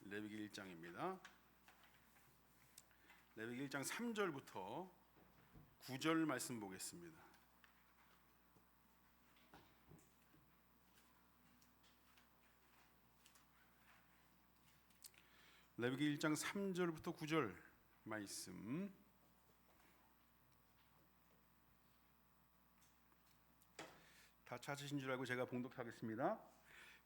레위기 1장입니다. 레위기 1장 3절부터 9절 말씀 보겠습니다. 레위기 1장 3절부터 9절 말씀. 다 찾으신 줄 알고 제가 봉독하겠습니다.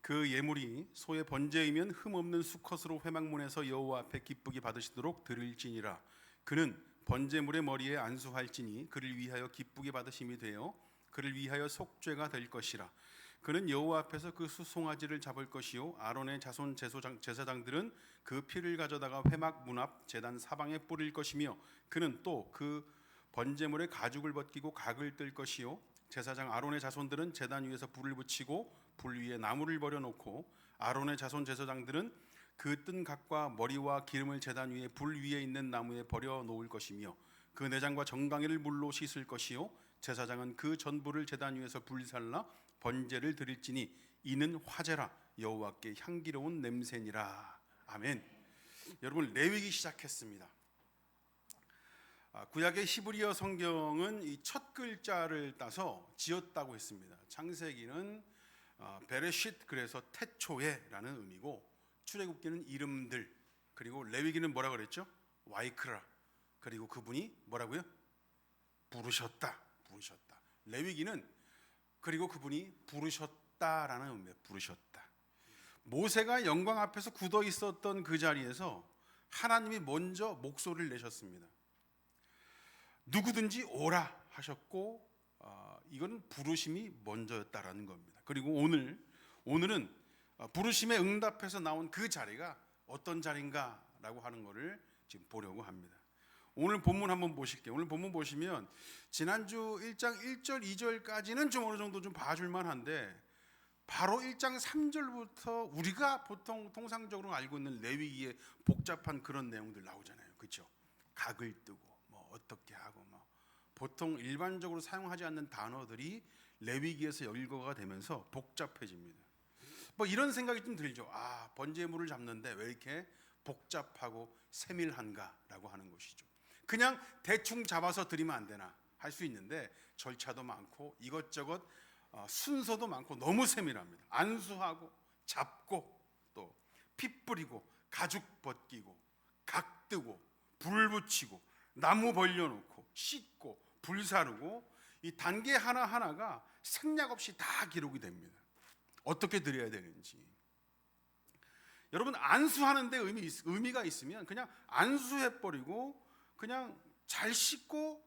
그 예물이 소의 번제이면 흠없는 수컷으로 회막문에서 여호와 앞에 기쁘게 받으시도록 드릴지니라. 그는 번제물의 머리에 안수할지니 그를 위하여 기쁘게 받으심이 되어 그를 위하여 속죄가 될 것이라. 그는 여호와 앞에서 그 수송아지를 잡을 것이요 아론의 자손 제사장들은 그 피를 가져다가 회막 문 앞 제단 사방에 뿌릴 것이며 그는 또 그 번제물의 가죽을 벗기고 각을 뜰 것이요 제사장 아론의 자손들은 제단 위에서 불을 붙이고 불 위에 나무를 버려놓고 아론의 자손 제사장들은 그 뜬 각과 머리와 기름을 제단 위에 불 위에 있는 나무에 버려 놓을 것이며 그 내장과 정강이를 물로 씻을 것이요 제사장은 그 전부를 제단 위에서 불살라 번제를 드릴지니 이는 화제라 여호와께 향기로운 냄새니라. 아멘. 여러분, 레위기 시작했습니다. 구약의 히브리어 성경은 이 첫 글자를 따서 지었다고 했습니다. 창세기는 베레쉿, 그래서 태초에라는 의미고, 출애굽기는 이름들, 그리고 레위기는 뭐라 그랬죠? 와이크라. 그리고 그분이 뭐라고요? 부르셨다. 레위기는 그리고 그분이 부르셨다라는 의미예요. 부르셨다. 모세가 영광 앞에서 굳어 있었던 그 자리에서 하나님이 먼저 목소리를 내셨습니다. 누구든지 오라 하셨고, 이건 부르심이 먼저였다라는 겁니다. 그리고 오늘은 부르심에 응답해서 나온 그 자리가 어떤 자리인가라고 하는 것을 지금 보려고 합니다. 오늘 본문 한번 보실게요. 오늘 본문 보시면 지난주 1장 1절 2절까지는 좀 어느 정도 좀 봐줄만 한데, 바로 1장 3절부터 우리가 보통 통상적으로 알고 있는 레위기의 복잡한 그런 내용들 나오잖아요. 그렇죠? 각을 뜨고 뭐 어떻게 하고 뭐 보통 일반적으로 사용하지 않는 단어들이 레위기에서 열거가 되면서 복잡해집니다. 뭐 이런 생각이 좀 들죠. 번제물을 잡는데 왜 이렇게 복잡하고 세밀한가라고 하는 것이죠. 그냥 대충 잡아서 드리면 안 되나 할 수 있는데 절차도 많고 이것저것 순서도 많고 너무 세밀합니다. 안수하고 잡고 또 피 뿌리고 가죽 벗기고 각 뜨고 불 붙이고 나무 벌려놓고 씻고 불 사르고, 이 단계 하나하나가 생략 없이 다 기록이 됩니다. 어떻게 드려야 되는지. 여러분, 안수하는데 의미가 있으면 그냥 안수해버리고 그냥 잘 씻고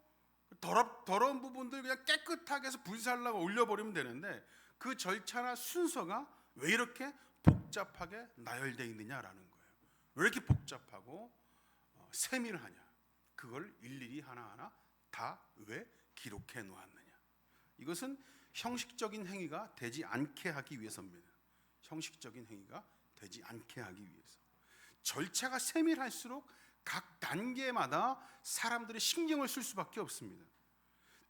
더러운 부분들 그냥 깨끗하게 해서 불살라고 올려버리면 되는데, 그 절차나 순서가 왜 이렇게 복잡하게 나열되어 있느냐라는 거예요. 왜 이렇게 복잡하고 세밀하냐, 그걸 일일이 하나하나 다 왜 기록해 놓았느냐. 이것은 형식적인 행위가 되지 않게 하기 위해서입니다. 형식적인 행위가 되지 않게 하기 위해서. 절차가 세밀할수록 각 단계마다 사람들이 신경을 쓸 수밖에 없습니다.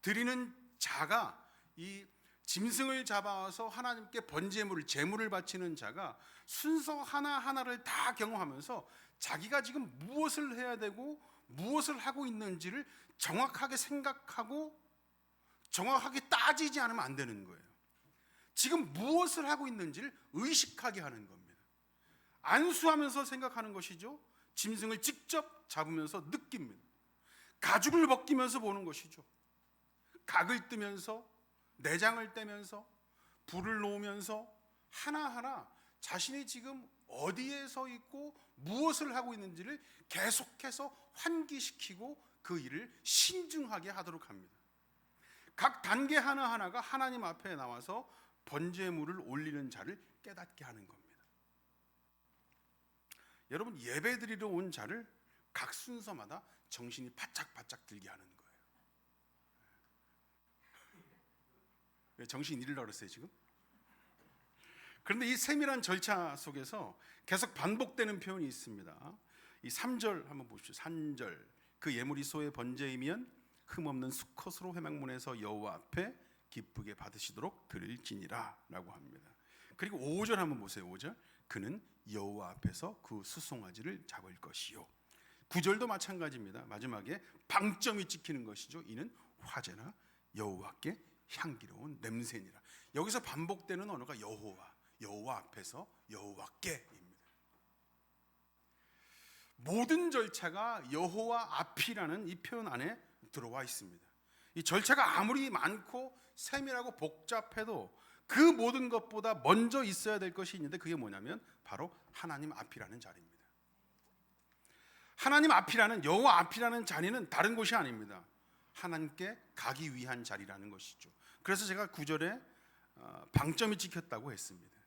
드리는 자가, 이 짐승을 잡아서 하나님께 번제물을, 제물을 바치는 자가 순서 하나하나를 다 경험하면서 자기가 지금 무엇을 해야 되고 무엇을 하고 있는지를 정확하게 생각하고 정확하게 따지지 않으면 안 되는 거예요. 지금 무엇을 하고 있는지를 의식하게 하는 겁니다. 안수하면서 생각하는 것이죠. 짐승을 직접 잡으면서 느낍니다. 가죽을 벗기면서 보는 것이죠. 각을 뜨면서, 내장을 떼면서, 불을 놓으면서 하나하나 자신이 지금 어디에 서 있고 무엇을 하고 있는지를 계속해서 환기시키고 그 일을 신중하게 하도록 합니다. 각 단계 하나하나가 하나님 앞에 나와서 번제물을 올리는 자를 깨닫게 하는 겁니다. 여러분, 예배드리러 온 자를 각 순서마다 정신이 바짝바짝 들게 하는 거예요. 왜 정신 잃으려고 그랬어요 지금? 그런데 이 세밀한 절차 속에서 계속 반복되는 표현이 있습니다. 이 3절 한번 보십시오. 3절. 그 예물이 소의 번제이면 흠없는 수컷으로 회막문에서 여호와 앞에 기쁘게 받으시도록 드릴지니라 라고 합니다. 그리고 5절 한번 보세요. 5절. 그는 여호와 앞에서 그 수송아지를 잡을 것이요. 9절도 마찬가지입니다. 마지막에 방점이 찍히는 것이죠. 이는 화제나 여호와께 향기로운 냄새니라. 여기서 반복되는 언어가 여호와 앞에서 여호와께입니다. 모든 절차가 여호와 앞이라는 이 표현 안에 들어와 있습니다. 이 절차가 아무리 많고 세밀하고 복잡해도 그 모든 것보다 먼저 있어야 될 것이 있는데 그게 뭐냐면 바로 하나님 앞이라는 자리입니다. 하나님 앞이라는, 여호와 앞이라는 자리는 다른 곳이 아닙니다. 하나님께 가기 위한 자리라는 것이죠. 그래서 제가 9절에 방점이 찍혔다고 했습니다.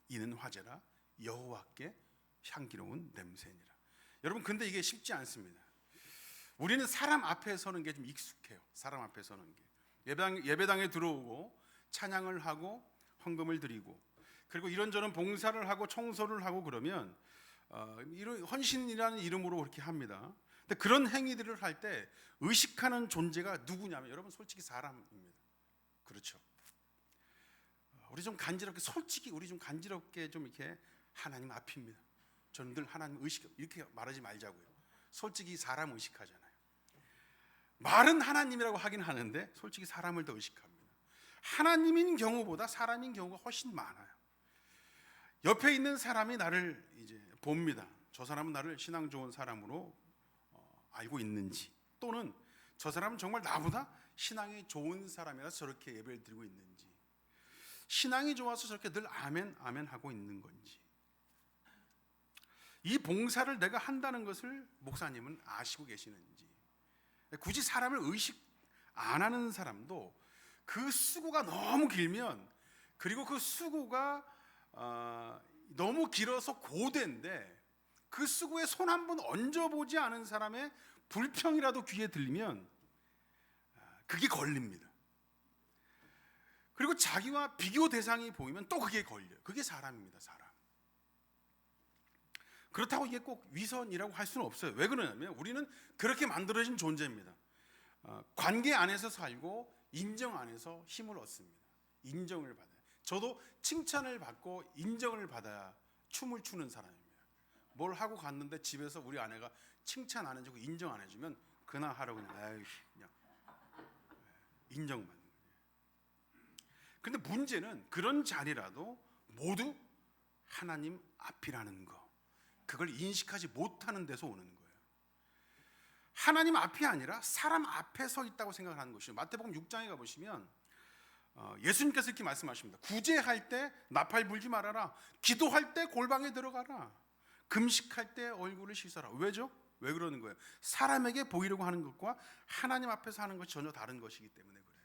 이는 화제라 여호와께 향기로운 냄새니라. 여러분, 근데 이게 쉽지 않습니다. 우리는 사람 앞에 서는 게 좀 익숙해요. 사람 앞에 서는 게. 예배당에 들어오고 찬양을 하고 헌금을 드리고, 그리고 이런저런 봉사를 하고 청소를 하고 그러면 이런 헌신이라는 이름으로 그렇게 합니다. 근데 그런 행위들을 할 때 의식하는 존재가 누구냐면, 여러분, 솔직히 사람입니다. 그렇죠? 우리 좀 간지럽게, 솔직히 우리 좀 간지럽게 좀 이렇게 하나님 앞입니다. 저는 늘 하나님 의식, 이렇게 말하지 말자고요. 솔직히 사람 의식하잖아요. 말은 하나님이라고 하긴 하는데 솔직히 사람을 더 의식합니다. 하나님인 경우보다 사람인 경우가 훨씬 많아요. 옆에 있는 사람이 나를 이제 봅니다. 저 사람은 나를 신앙 좋은 사람으로 알고 있는지, 또는 저 사람은 정말 나보다 신앙이 좋은 사람이라서 저렇게 예배를 드리고 있는지, 신앙이 좋아서 저렇게 늘 아멘 아멘 하고 있는 건지, 이 봉사를 내가 한다는 것을 목사님은 아시고 계시는지. 굳이 사람을 의식 안 하는 사람도 그 수고가 너무 길면, 그리고 그 수고가 너무 길어서 고된데 그 수고에 손 한 번 얹어보지 않은 사람의 불평이라도 귀에 들리면 그게 걸립니다. 그리고 자기와 비교 대상이 보이면 또 그게 걸려요. 그게 사람입니다. 사람. 그렇다고 이게 꼭 위선이라고 할 수는 없어요. 왜 그러냐면 우리는 그렇게 만들어진 존재입니다. 관계 안에서 살고 인정 안에서 힘을 얻습니다. 인정을 받아요. 저도 칭찬을 받고 인정을 받아야 춤을 추는 사람입니다. 뭘 하고 갔는데 집에서 우리 아내가 칭찬 안 해주고 인정 안 해주면 그날 하루 그냥 인정받는 거예요. 근데 문제는 그런 자리라도 모두 하나님 앞이라는 거, 그걸 인식하지 못하는 데서 오는 거예요. 하나님 앞이 아니라 사람 앞에 서 있다고 생각하는 것이죠. 마태복음 6장에 가보시면 예수님께서 이렇게 말씀하십니다. 구제할 때 나팔 불지 말아라. 기도할 때 골방에 들어가라. 금식할 때 얼굴을 씻어라. 왜죠? 왜 그러는 거예요? 사람에게 보이려고 하는 것과 하나님 앞에서 하는 것이 전혀 다른 것이기 때문에 그래요.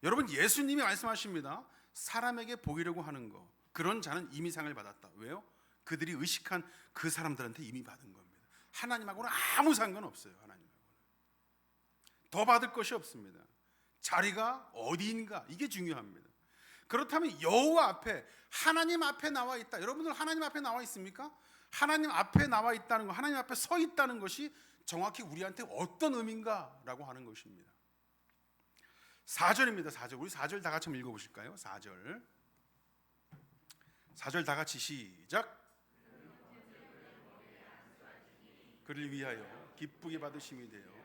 여러분, 예수님이 말씀하십니다. 사람에게 보이려고 하는 거, 그런 자는 이미 상을 받았다. 왜요? 그들이 의식한 그 사람들한테 이미 받은 겁니다. 하나님하고는 아무 상관없어요. 하나님하고는 더 받을 것이 없습니다. 자리가 어디인가, 이게 중요합니다. 그렇다면 여호와 앞에, 하나님 앞에 나와 있다. 여러분들 하나님 앞에 나와 있습니까? 하나님 앞에 나와 있다는 거, 하나님 앞에 서 있다는 것이 정확히 우리한테 어떤 의미인가라고 하는 것입니다. 4절입니다. 4절. 우리 4절 다 같이 한번 읽어보실까요? 4절. 4절 다 같이 시작. 그를 위하여 기쁘게 받으심이 되어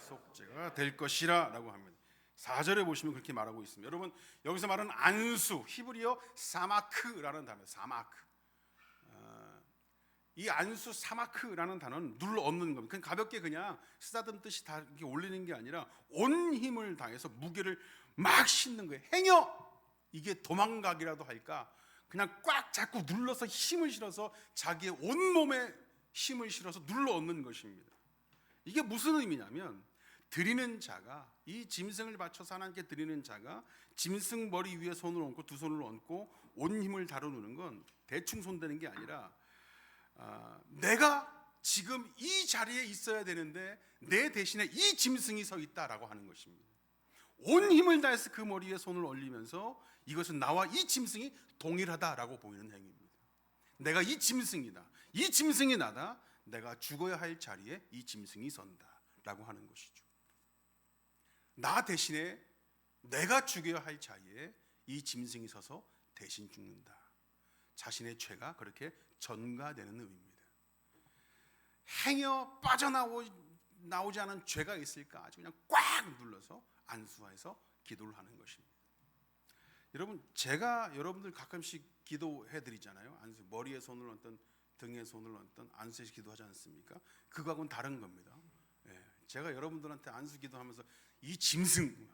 속죄가 될 것이라 라고 합니다. 4절에 보시면 그렇게 말하고 있습니다. 여러분, 여기서 말하는 안수, 히브리어 사마크라는 단어예요. 사마크. 이 안수 사마크라는 단어는 눌러 얹는 겁니다. 그냥 가볍게 그냥 쓰다듬듯이 다 이렇게 올리는 게 아니라 온 힘을 다해서 무게를 막 싣는 거예요. 행여 이게 도망가기라도 할까 그냥 꽉 잡고 눌러서 힘을 실어서 자기의 온몸에 힘을 실어서 눌러 얹는 것입니다. 이게 무슨 의미냐면, 드리는 자가, 이 짐승을 바쳐서 하나님께 드리는 자가 짐승 머리 위에 손을 얹고 두 손을 얹고 온 힘을 다루는 건 대충 손대는 게 아니라 내가 지금 이 자리에 있어야 되는데 내 대신에 이 짐승이 서 있다라고 하는 것입니다. 온 힘을 다해서 그 머리에 손을 올리면서 이것은 나와 이 짐승이 동일하다라고 보이는 행위입니다. 내가 이 짐승이다. 이 짐승이 나다. 내가 죽어야 할 자리에 이 짐승이 선다라고 하는 것이죠. 나 대신에 내가 죽여야 할 자리에 이 짐승이 서서 대신 죽는다. 자신의 죄가 그렇게 전가되는 의미입니다. 행여 빠져나오지 않은 죄가 있을까 아주 그냥 꽉 눌러서 안수해서 기도를 하는 것입니다. 여러분, 제가 여러분들 가끔씩 기도해 드리잖아요. 안수, 머리에 손을 얹든 등에 손을 얹든 안수해서 기도하지 않습니까? 그거하고는 다른 겁니다. 예, 제가 여러분들한테 안수 기도하면서 이 짐승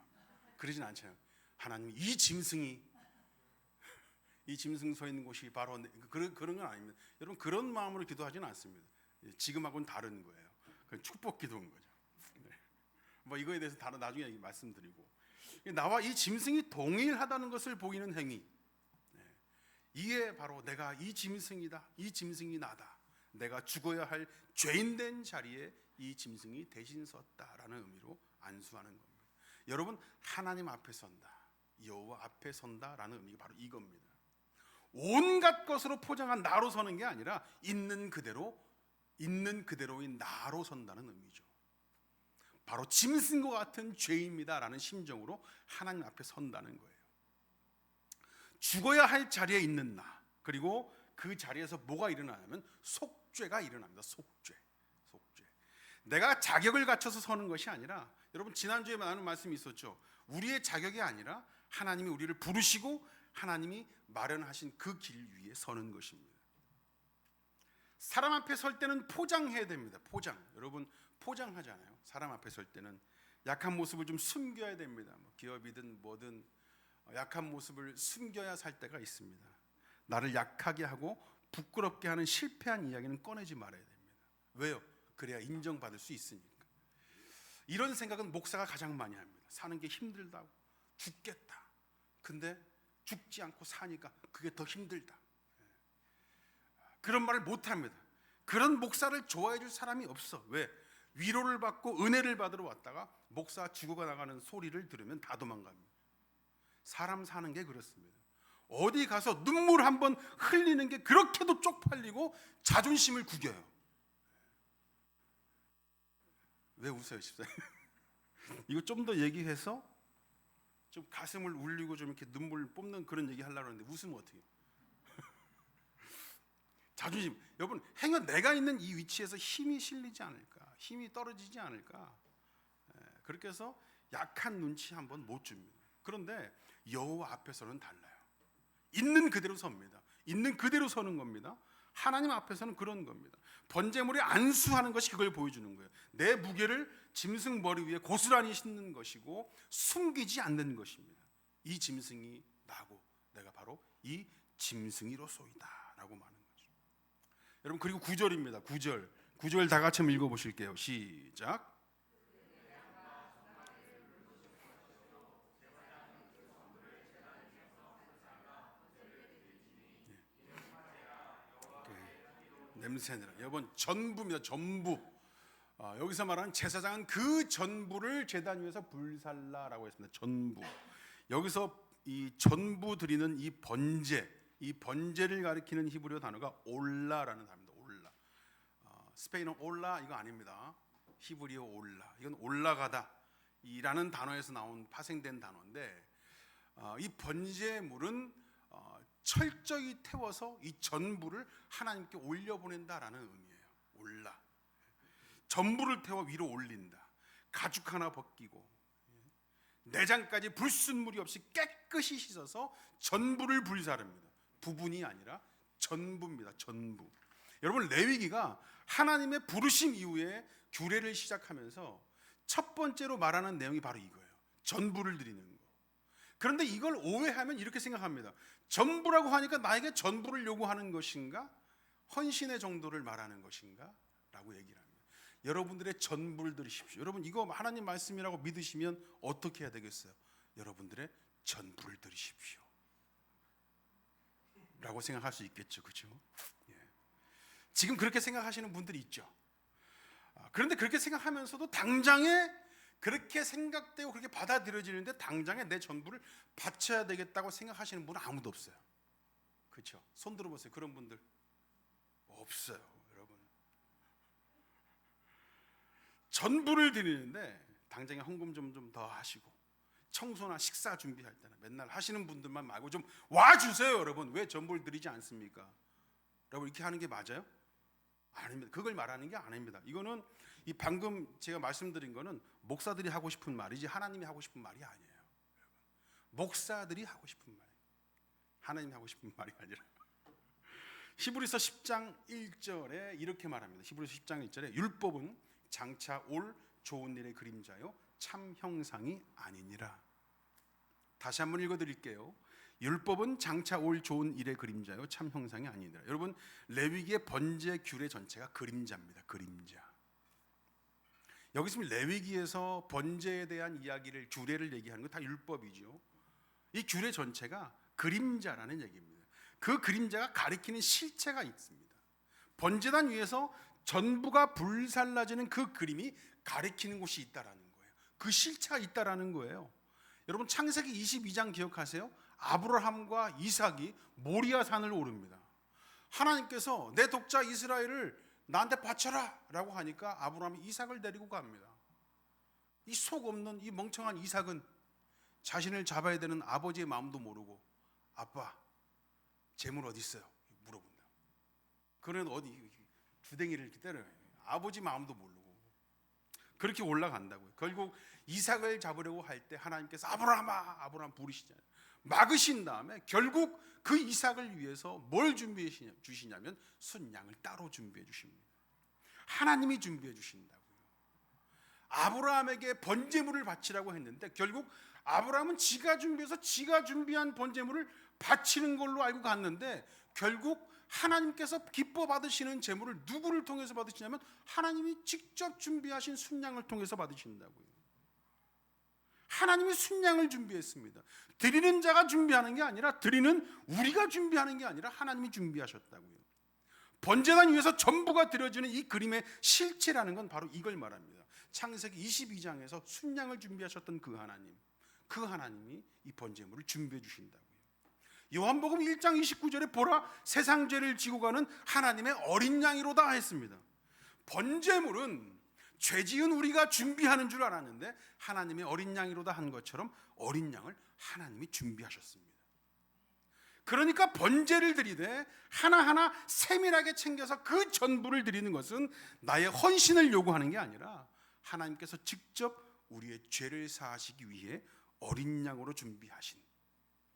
그러진 않잖아요. 하나님, 이 짐승 서 있는 곳이 바로 그런 건 아닙니다. 여러분, 그런 마음으로 기도하지는 않습니다. 지금하고는 다른 거예요. 그건 축복 기도인 거죠. 네. 뭐 이거에 대해서 나중에 말씀드리고, 나와 이 짐승이 동일하다는 것을 보이는 행위, 이게 바로 내가 이 짐승이다, 이 짐승이 나다, 내가 죽어야 할 죄인된 자리에 이 짐승이 대신 섰다라는 의미로 안수하는 겁니다. 여러분, 하나님 앞에 선다, 여호와 앞에 선다라는 의미가 바로 이겁니다. 온갖 것으로 포장한 나로 서는 게 아니라 있는 그대로인 나로 선다는 의미죠. 바로 짐승과 같은 죄입니다라는 심정으로 하나님 앞에 선다는 거예요. 죽어야 할 자리에 있는 나, 그리고 그 자리에서 뭐가 일어나냐면 속죄가 일어납니다. 속죄. 내가 자격을 갖춰서 서는 것이 아니라, 여러분 지난주에 나눈 말씀이 있었죠. 우리의 자격이 아니라 하나님이 우리를 부르시고 하나님이 마련하신 그 길 위에 서는 것입니다. 사람 앞에 설 때는 포장해야 됩니다. 여러분 포장하잖아요. 사람 앞에 설 때는 약한 모습을 좀 숨겨야 됩니다. 기업이든 뭐든 약한 모습을 숨겨야 살 때가 있습니다. 나를 약하게 하고 부끄럽게 하는 실패한 이야기는 꺼내지 말아야 됩니다. 왜요? 그래야 인정받을 수 있으니까. 이런 생각은 목사가 가장 많이 합니다. 사는 게 힘들다고, 죽겠다. 근데 죽지 않고 사니까 그게 더 힘들다. 그런 말을 못 합니다. 그런 목사를 좋아해 줄 사람이 없어. 왜? 위로를 받고 은혜를 받으러 왔다가 목사 죽어가 나가는 소리를 들으면 다 도망갑니다. 사람 사는 게 그렇습니다. 어디 가서 눈물 한번 흘리는 게 그렇게도 쪽팔리고 자존심을 구겨요. 왜 웃어요, 집사님? 이거 좀 더 얘기해서 좀 가슴을 울리고 좀 이렇게 눈물 뽑는 그런 얘기 하려고 하는데 웃으면 어떻게 해요? 자존심. 여러분, 행여 내가 있는 이 위치에서 힘이 실리지 않을까, 힘이 떨어지지 않을까, 그렇게 해서 약한 눈치 한번 못 줍니다. 그런데 여호와 앞에서는 달라요. 있는 그대로 섭니다. 있는 그대로 서는 겁니다. 하나님 앞에서는 그런 겁니다. 번제물에 안수하는 것이 그걸 보여주는 거예요. 내 무게를 짐승 머리 위에 고스란히 싣는 것이고 숨기지 않는 것입니다. 이 짐승이 나고 내가 바로 이 짐승이로소이다 라고 말하는 거죠. 여러분, 그리고 9절입니다. 9절 다 같이 한번 읽어보실게요. 시작. 냄새내라. 여러분, 전부입니다. 전부. 여기서 말하는 제사장은 그 전부를 제단 위에서 불살라라고 했습니다. 전부. 여기서 이 전부 드리는 이 번제를 가리키는 히브리어 단어가 올라라는 단어입니다. 올라. 스페인어 올라 이거 아닙니다. 히브리어 올라. 이건 올라가다 이라는 단어에서 나온 파생된 단어인데, 이 번제물은 철저히 태워서 이 전부를 하나님께 올려보낸다라는 의미예요. 올라. 전부를 태워 위로 올린다. 가죽 하나 벗기고 내장까지 불순물이 없이 깨끗이 씻어서 전부를 불사릅니다. 부분이 아니라 전부입니다. 전부. 여러분, 레위기가 하나님의 부르심 이후에 규례를 시작하면서 첫 번째로 말하는 내용이 바로 이거예요. 전부를 드리는 거. 그런데 이걸 오해하면 이렇게 생각합니다. 전부라고 하니까 나에게 전부를 요구하는 것인가? 헌신의 정도를 말하는 것인가? 라고 얘기를 합니다. 여러분들의 전부를 드리십시오. 여러분, 이거 하나님 말씀이라고 믿으시면 어떻게 해야 되겠어요? 여러분들의 전부를 드리십시오 라고 생각할 수 있겠죠. 그렇죠? 예. 지금 그렇게 생각하시는 분들이 있죠. 그런데 그렇게 생각하면서도 당장에 그렇게 생각되고 그렇게 받아들여지는데 당장에 내 전부를 바쳐야 되겠다고 생각하시는 분은 아무도 없어요. 그렇죠? 손 들어보세요. 그런 분들 없어요. 여러분, 전부를 드리는데 당장에 헌금 좀 더 하시고 청소나 식사 준비할 때나 맨날 하시는 분들만 말고 좀 와주세요. 여러분, 왜 전부를 드리지 않습니까? 여러분, 이렇게 하는 게 맞아요? 아닙니다. 그걸 말하는 게 아닙니다. 이거는 이 방금 제가 말씀드린 거는 목사들이 하고 싶은 말이지 하나님이 하고 싶은 말이 아니에요. 목사들이 하고 싶은 말, 하나님이 하고 싶은 말이 아니라. 히브리서 10장 1절에 이렇게 말합니다. 히브리서 10장 1절에 율법은 장차 올 좋은 일의 그림자요 참 형상이 아니니라. 다시 한번 읽어드릴게요. 율법은 장차 올 좋은 일의 그림자요 참 형상이 아니니라. 여러분, 레위기의 번제 규례 전체가 그림자입니다. 그림자. 여기 있으면 레위기에서 번제에 대한 이야기를, 규례를 얘기하는 건 다 율법이죠. 이 규례 전체가 그림자라는 얘기입니다. 그 그림자가 가리키는 실체가 있습니다. 번제단 위에서 전부가 불살라지는 그 그림이 가리키는 곳이 있다라는 거예요. 그 실체가 있다라는 거예요. 여러분, 창세기 22장 기억하세요? 아브라함과 이삭이 모리아 산을 오릅니다. 하나님께서 내 독자 이스라엘을 나한테 바쳐라 라고 하니까 아브라함이 이삭을 데리고 갑니다. 이 속 없는 이 멍청한 이삭은 자신을 잡아야 되는 아버지의 마음도 모르고, 아빠 재물 어디 있어요? 물어본다. 그는 어디 주댕이를 이렇게 때려요. 아버지 마음도 모르고 그렇게 올라간다고요. 결국 이삭을 잡으려고 할 때 하나님께서 아브라함아, 아브라함 부르시잖아요. 막으신 다음에 결국 그 이삭을 위해서 뭘 준비해 주시냐면 순양을 따로 준비해 주십니다. 하나님이 준비해 주신다고요. 아브라함에게 번제물을 바치라고 했는데 결국 아브라함은 지가 준비해서 지가 준비한 번제물을 바치는 걸로 알고 갔는데 결국 하나님께서 기뻐 받으시는 제물을 누구를 통해서 받으시냐면 하나님이 직접 준비하신 순양을 통해서 받으신다고요. 하나님이 순양을 준비했습니다. 드리는 자가 준비하는 게 아니라, 드리는 우리가 준비하는 게 아니라 하나님이 준비하셨다고요. 번제단 위에서 전부가 드려지는 이 그림의 실체라는 건 바로 이걸 말합니다. 창세기 22장에서 순양을 준비하셨던 그 하나님이 이 번제물을 준비해 주신다고요. 요한복음 1장 29절에 보라 세상 죄를 지고 가는 하나님의 어린 양이로다 했습니다. 번제물은 죄 지은 우리가 준비하는 줄 알았는데 하나님의 어린 양이로다 한 것처럼 어린 양을 하나님이 준비하셨습니다. 그러니까 번제를 드리되 하나하나 세밀하게 챙겨서 그 전부를 드리는 것은 나의 헌신을 요구하는 게 아니라 하나님께서 직접 우리의 죄를 사하시기 위해 어린 양으로 준비하신,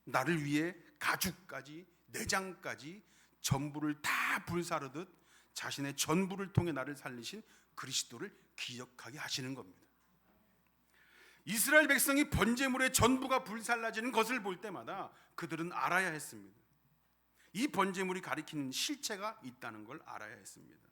나를 위해 가죽까지 내장까지 전부를 다 불사르듯 자신의 전부를 통해 나를 살리신 그리스도를 기억하게 하시는 겁니다. 이스라엘 백성이 번제물의 전부가 불살라지는 것을 볼 때마다 그들은 알아야 했습니다. 이 번제물이 가리키는 실체가 있다는 걸 알아야 했습니다.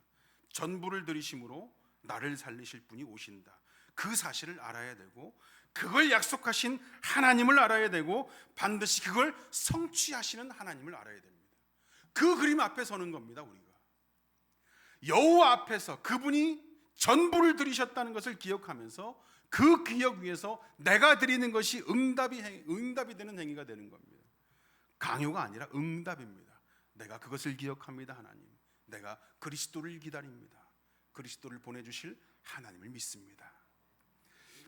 전부를 드리심으로 나를 살리실 분이 오신다. 그 사실을 알아야 되고, 그걸 약속하신 하나님을 알아야 되고, 반드시 그걸 성취하시는 하나님을 알아야 됩니다. 그 그림 앞에 서는 겁니다. 우리가 여호와 앞에서 그분이 전부를 드리셨다는 것을 기억하면서 그 기억 위에서 내가 드리는 것이 응답이 되는 행위가 되는 겁니다. 강요가 아니라 응답입니다. 내가 그것을 기억합니다. 하나님, 내가 그리스도를 기다립니다. 그리스도를 보내주실 하나님을 믿습니다.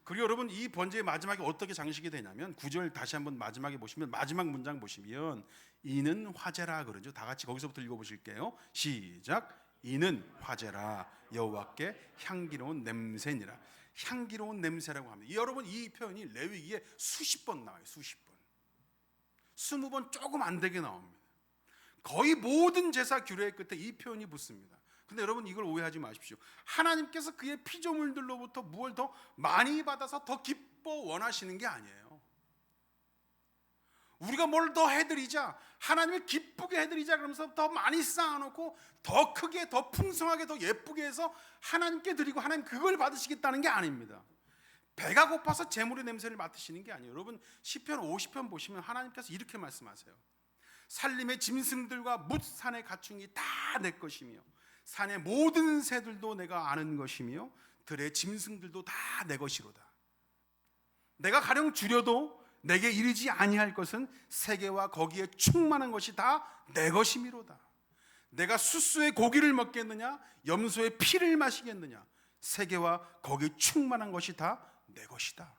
그리고 여러분, 이 번제의 마지막에 어떻게 장식이 되냐면 9절 다시 한번 마지막에 보시면, 마지막 문장 보시면 이는 화제라 그러죠. 다 같이 거기서부터 읽어보실게요. 시작. 이는 화제라, 여호와께 향기로운 냄새니라. 향기로운 냄새라고 합니다. 여러분, 이 표현이 레위기에 수십 번 나와요. 수십 번, 20번 조금 안 되게 나옵니다. 거의 모든 제사 규례의 끝에 이 표현이 붙습니다. 근데 여러분, 이걸 오해하지 마십시오. 하나님께서 그의 피조물들로부터 무엇을 더 많이 받아서 더 기뻐 원하시는 게 아니에요. 우리가 뭘 더 해드리자, 하나님을 기쁘게 해드리자 그러면서 더 많이 쌓아놓고 더 크게, 더 풍성하게, 더 예쁘게 해서 하나님께 드리고 하나님 그걸 받으시겠다는 게 아닙니다. 배가 고파서 재물의 냄새를 맡으시는 게 아니에요. 여러분, 시편 50편 보시면 하나님께서 이렇게 말씀하세요. 산림의 짐승들과 뭇 산의 가축이 다 내 것이며 산의 모든 새들도 내가 아는 것이며 들의 짐승들도 다 내 것이로다. 내가 가령 줄여도 내게 이르지 아니할 것은 세계와 거기에 충만한 것이 다 내 것이미로다. 내가 숫수의 고기를 먹겠느냐, 염소의 피를 마시겠느냐, 세계와 거기에 충만한 것이 다 내 것이다.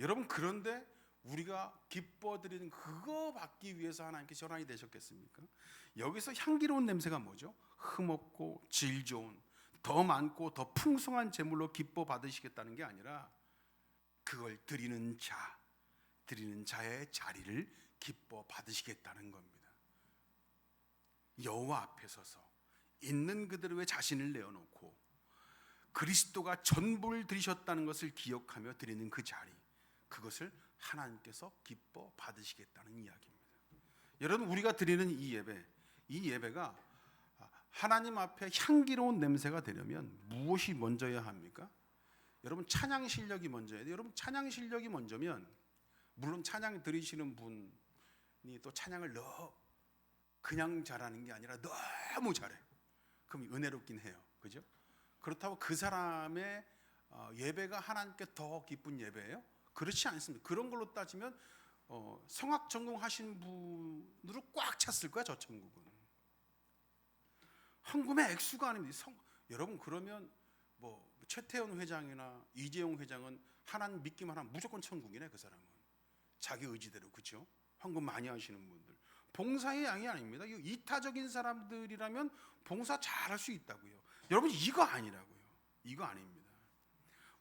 여러분, 그런데 우리가 기뻐드리는 그거 받기 위해서 하나님께 전환이 되셨겠습니까? 여기서 향기로운 냄새가 뭐죠? 흠없고 질 좋은, 더 많고 더 풍성한 제물로 기뻐 받으시겠다는 게 아니라 그걸 드리는 자의 자리를 기뻐 받으시겠다는 겁니다. 여호와 앞에 서서 있는 그대로의 자신을 내어놓고 그리스도가 전부를 드리셨다는 것을 기억하며 드리는 그 자리, 그것을 하나님께서 기뻐 받으시겠다는 이야기입니다. 여러분, 우리가 드리는 이 예배가 하나님 앞에 향기로운 냄새가 되려면 무엇이 먼저여야 합니까? 여러분, 찬양 실력이 먼저야 돼요. 여러분, 찬양 실력이 먼저면, 물론 찬양 드리시는 분이 또 찬양을 그냥 잘하는 게 아니라 너무 잘해. 그럼 은혜롭긴 해요. 그죠? 그렇다고 그 사람의 예배가 하나님께 더 기쁜 예배예요? 그렇지 않습니다. 그런 걸로 따지면 성악 전공하신 분으로 꽉 찼을 거야, 저 천국은. 헌금의 액수가 아닙니다. 여러분, 그러면 뭐 최태원 회장이나 이재용 회장은 하나님 믿기만 하면 무조건 천국이네. 그 사람은 자기 의지대로. 그렇죠? 헌금 많이 하시는 분들, 봉사의 양이 아닙니다. 이타적인 사람들이라면 봉사 잘할 수 있다고요. 여러분, 이거 아니라고요. 이거 아닙니다.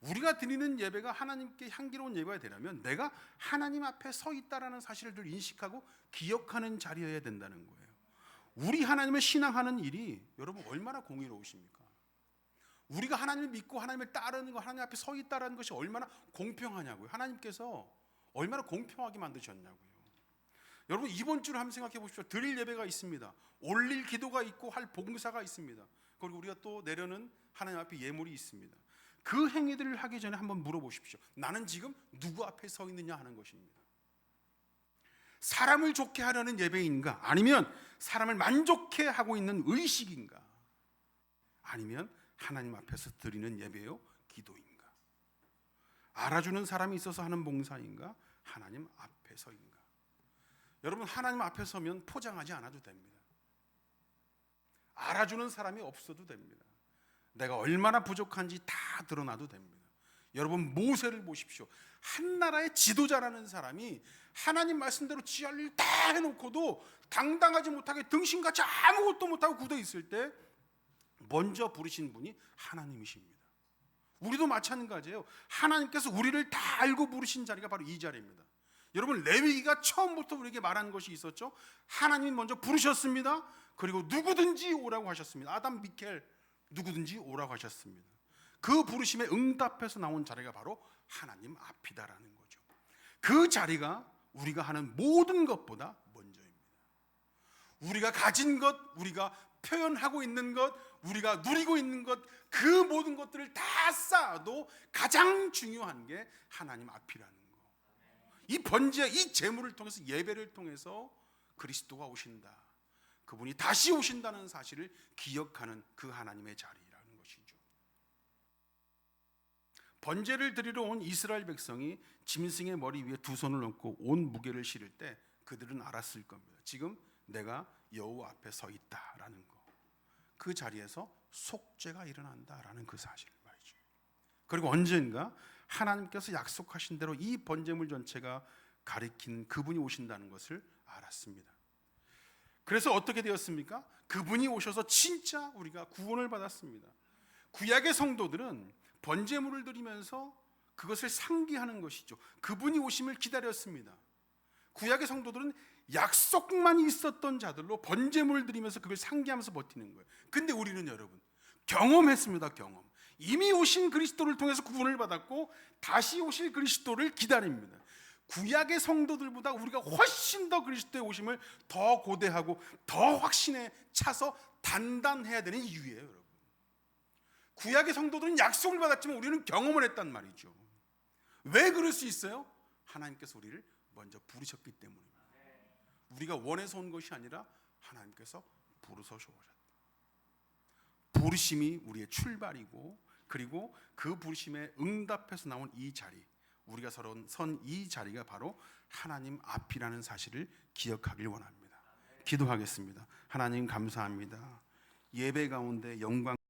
우리가 드리는 예배가 하나님께 향기로운 예배가 되려면 내가 하나님 앞에 서 있다라는 사실을 늘 인식하고 기억하는 자리여야 된다는 거예요. 우리 하나님을 신앙하는 일이 여러분 얼마나 공의로우십니까? 우리가 하나님을 믿고 하나님을 따르는 거, 하나님 앞에 서 있다라는 것이 얼마나 공평하냐고요. 하나님께서 얼마나 공평하게 만드셨냐고요. 여러분, 이번 주를 한번 생각해 보십시오. 드릴 예배가 있습니다. 올릴 기도가 있고 할 봉사가 있습니다. 그리고 우리가 또 내려는 하나님 앞에 예물이 있습니다. 그 행위들을 하기 전에 한번 물어보십시오. 나는 지금 누구 앞에 서 있느냐 하는 것입니다. 사람을 좋게 하려는 예배인가? 아니면 사람을 만족해 하고 있는 의식인가? 아니면 하나님 앞에서 드리는 예배요? 기도인가? 알아주는 사람이 있어서 하는 봉사인가? 하나님 앞에서인가? 여러분, 하나님 앞에 서면 포장하지 않아도 됩니다. 알아주는 사람이 없어도 됩니다. 내가 얼마나 부족한지 다 드러나도 됩니다. 여러분, 모세를 보십시오. 한 나라의 지도자라는 사람이 하나님 말씀대로 지할 일 다 해놓고도 당당하지 못하게 등신같이 아무것도 못하고 굳어 있을 때 먼저 부르신 분이 하나님이십니다. 우리도 마찬가지예요. 하나님께서 우리를 다 알고 부르신 자리가 바로 이 자리입니다. 여러분, 레위기가 처음부터 우리에게 말하는 것이 있었죠. 하나님이 먼저 부르셨습니다. 그리고 누구든지 오라고 하셨습니다. 아담, 미켈 누구든지 오라고 하셨습니다. 그 부르심에 응답해서 나온 자리가 바로 하나님 앞이다라는 거죠. 그 자리가 우리가 하는 모든 것보다 먼저입니다. 우리가 가진 것, 우리가 표현하고 있는 것, 우리가 누리고 있는 것, 그 모든 것들을 다 쌓아도 가장 중요한 게 하나님 앞이라는 거. 이 번제, 이 제물을 통해서, 예배를 통해서 그리스도가 오신다, 그분이 다시 오신다는 사실을 기억하는 그 하나님의 자리라는 것이죠. 번제를 드리러 온 이스라엘 백성이 짐승의 머리 위에 두 손을 얹고 온 무게를 실을 때 그들은 알았을 겁니다. 지금 내가 여호와 앞에 서 있다라는 거. 그 자리에서 속죄가 일어난다라는 그 사실 말이죠. 그리고 언젠가 하나님께서 약속하신 대로 이 번제물 전체가 가리키는 그분이 오신다는 것을 알았습니다. 그래서 어떻게 되었습니까? 그분이 오셔서 진짜 우리가 구원을 받았습니다. 구약의 성도들은 번제물을 드리면서 그것을 상기하는 것이죠. 그분이 오심을 기다렸습니다. 구약의 성도들은 약속만 있었던 자들로 번제물을 드리면서 그걸 상기하면서 버티는 거예요. 근데 우리는 여러분 경험했습니다. 경험. 이미 오신 그리스도를 통해서 구원을 받았고 다시 오실 그리스도를 기다립니다. 구약의 성도들보다 우리가 훨씬 더 그리스도의 오심을 더 고대하고 더 확신에 차서 단단해야 되는 이유예요, 여러분. 구약의 성도들은 약속을 받았지만 우리는 경험을 했단 말이죠. 왜 그럴 수 있어요? 하나님께서 우리를 먼저 부르셨기 때문입니다. 우리가 원해서 온 것이 아니라 하나님께서 부르셔 오셨다. 부르심이 우리의 출발이고, 그리고 그 부르심에 응답해서 나온 이 자리, 우리가 선 이 자리가 바로 하나님 앞이라는 사실을 기억하길 원합니다. 기도하겠습니다. 하나님 감사합니다. 예배 가운데 영광